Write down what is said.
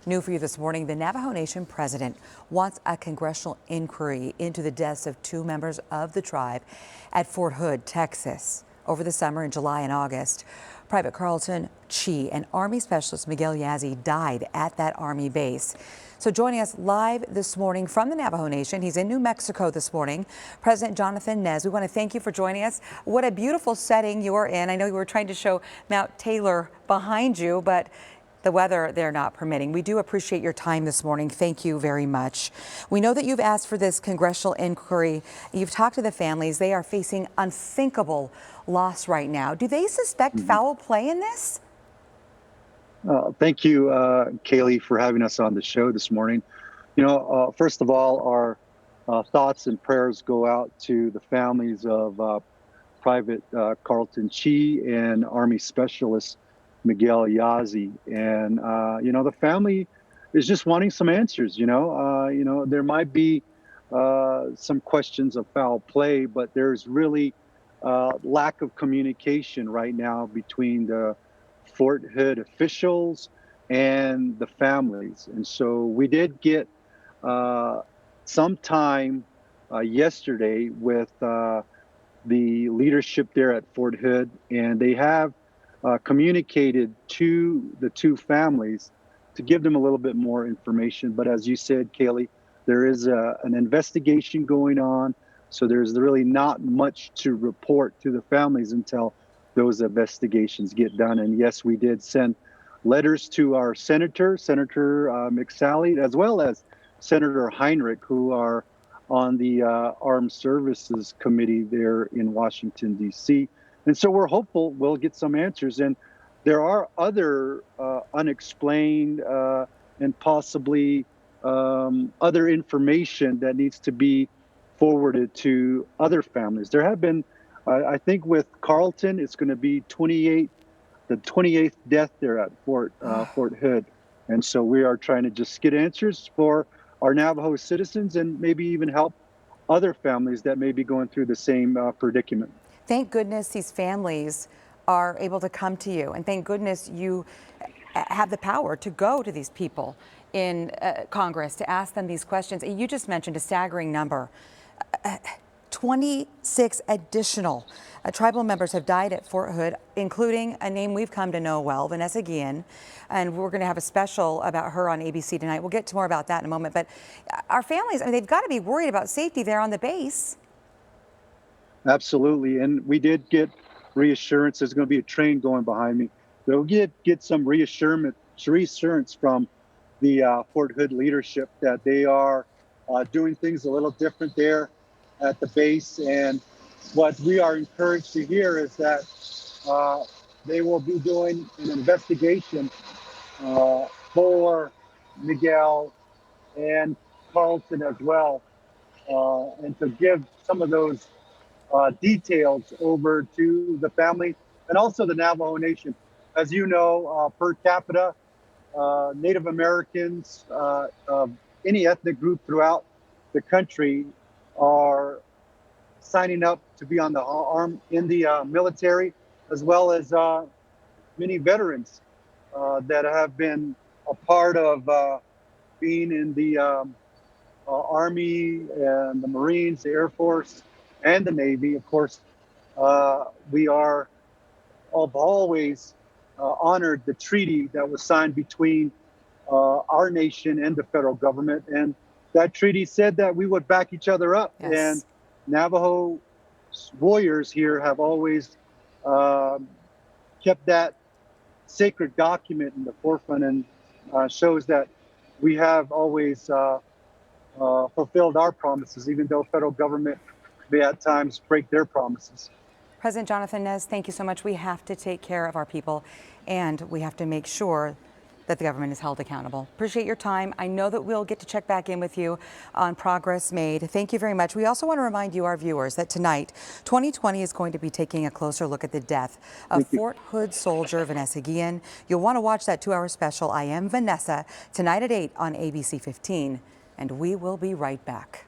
New for you this morning, the Navajo Nation president wants a congressional inquiry into the deaths of two members of the tribe at Fort Hood, Texas. Over the summer in July and August, Private Carlton Chee and Army Specialist Miguel Yazzie died at that Army base. So joining us live this morning from the Navajo Nation, he's in New Mexico this morning, President Jonathan Nez. We want to thank you for joining us. What a beautiful setting you are in. I know you were trying to show Mount Taylor behind you, but the weather they're not permitting. We do appreciate your time this morning. Thank you very much. We know that you've asked for this congressional inquiry. You've talked to the families. They are facing unthinkable loss right now. Do they suspect foul play in this? Thank you, Kaley, for having us on the show this morning. You know, first of all, our thoughts and prayers go out to the families of Private Carlton Chee and Army Specialist Miguel Yazzie. And, you know, the family is just wanting some answers, you know, there might be some questions of foul play, but there's really lack of communication right now between the Fort Hood officials and the families. And so we did get some time yesterday with the leadership there at Fort Hood, and they have communicated to the two families to give them a little bit more information. But as you said, Kaley, there is an investigation going on. So there's really not much to report to the families until those investigations get done. And yes, we did send letters to our Senator McSally, as well as Senator Heinrich, who are on the Armed Services Committee there in Washington, D.C. And so we're hopeful we'll get some answers. And there are other unexplained and possibly other information that needs to be forwarded to other families. There have been, I think with Carlton, it's going to be the 28th death there at Fort Hood. And so we are trying to just get answers for our Navajo citizens and maybe even help other families that may be going through the same predicament. Thank goodness these families are able to come to you, and thank goodness you have the power to go to these people in Congress to ask them these questions. You just mentioned a staggering number. 26 additional tribal members have died at Fort Hood, including a name we've come to know well, Vanessa Guillen, and we're going to have a special about her on ABC tonight. We'll get to more about that in a moment, but our families, I mean, they've got to be worried about safety there on the base. Absolutely, and we did get reassurance. There's going to be a train going behind me. They'll get some reassurance from the Fort Hood leadership that they are doing things a little different there at the base. And what we are encouraged to hear is that they will be doing an investigation for Miguel and Carlton as well, and to give some of those details over to the family and also the Navajo Nation. As you know, per capita, Native Americans of any ethnic group throughout the country are signing up to be on the military, as well as many veterans that have been a part of being in the Army and the Marines, the Air Force, and the Navy. Of course, we are always honored the treaty that was signed between our nation and the federal government. And that treaty said that we would back each other up. Yes. And Navajo warriors here have always kept that sacred document in the forefront, and shows that we have always fulfilled our promises, even though federal government may at times break their promises. President Jonathan Nez, thank you so much. We have to take care of our people, and we have to make sure that the government is held accountable. Appreciate your time. I know that we'll get to check back in with you on progress made. Thank you very much. We also want to remind you, our viewers, that tonight, 2020 is going to be taking a closer look at the death of Fort Hood soldier Vanessa Guillen. You'll want to watch that 2-hour special, I Am Vanessa, tonight at 8 on ABC 15, and we will be right back.